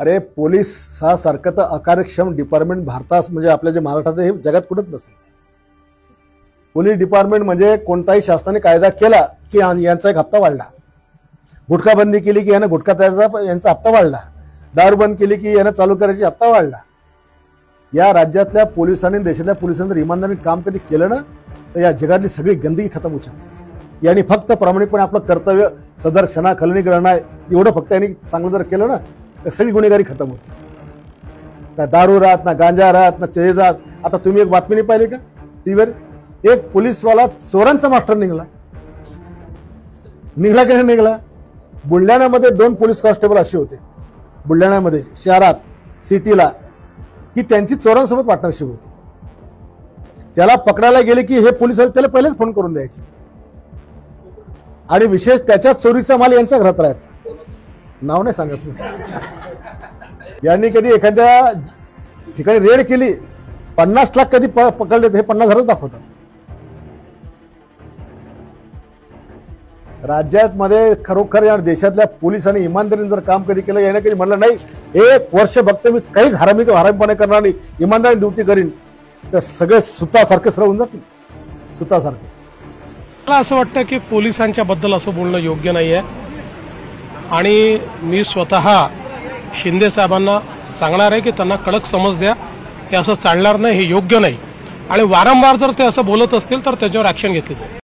अरे पोलीस हा सारखं तर अकार्यक्षम डिपार्टमेंट भारतात म्हणजे आपल्या जे महाराष्ट्रात हे जगात कुठंच नसेल। पोलीस डिपार्टमेंट म्हणजे कोणताही शासनाने कायदा केला की यांचा एक हप्ता वाढला, गुटखा बंदी केली की यानं गुटखा त्याचा यांचा हप्ता वाढला, दारू बंद केली की यानं चालू करायची हप्ता वाढला। या राज्यातल्या पोलिसांनी देशातल्या पोलिसांनी जर इमानदारीने काम कधी केलं ना तर या जगातली सगळी गंदगी खतम होऊ शकते। यांनी फक्त प्रामाणिकपणे आपलं कर्तव्य सदर क्षणा खलनी करणं एवढं फक्त यांनी चांगलं जर केलं ना तर सगळी गुन्हेगारी खतम होते। ना दारू राहत, ना गांजा राहत, ना चेज राहत। आता तुम्ही एक बातमी नाही पाहिली का टीव्हीवर, एक पोलीसवाला चोरांचा मास्टर निघला की नाही निघला? बुलढाण्यामध्ये 2 पोलीस कॉन्स्टेबल असे होते बुलढाण्यामध्ये शहरात सिटीला की त्यांची चोरांसोबत पार्टनरशिप होती। त्याला पकडायला गेले की हे पोलीस त्याला पहिलेच फोन करून द्यायचे आणि विशेष त्याच्या चोरीचा माल यांच्या घरात राहायचा। नाव नाही सांगत मी। यांनी कधी एखाद्या ठिकाणी रेड केली 50 लाख कधी पकडले हे 50,000 दाखवतात। राज्यात मध्ये खरोखर या देशातल्या पोलिसांनी इमानदारीने जर काम कधी केलं, याने कधी म्हणलं नाही 1 वर्ष फक्त मी काहीच हरामीपणे करणार नाही, इमानदारीने ड्युटी करीन, तर सगळे सुतासारखे सरळ होऊन जातील। सुतासारखे मला असं वाटतं की पोलिसांच्या बद्दल असं बोलणं योग्य नाहीये आणि मी स्वतः शिंदे साहेबांना सांगणार आहे की त्यांना कडक समज द्या, हे असं चालणार नाही, हे योग्य नाही आणि वारंवार जर ते असं बोलत असतील तर त्याच्यावर ऍक्शन घेतली जाईल।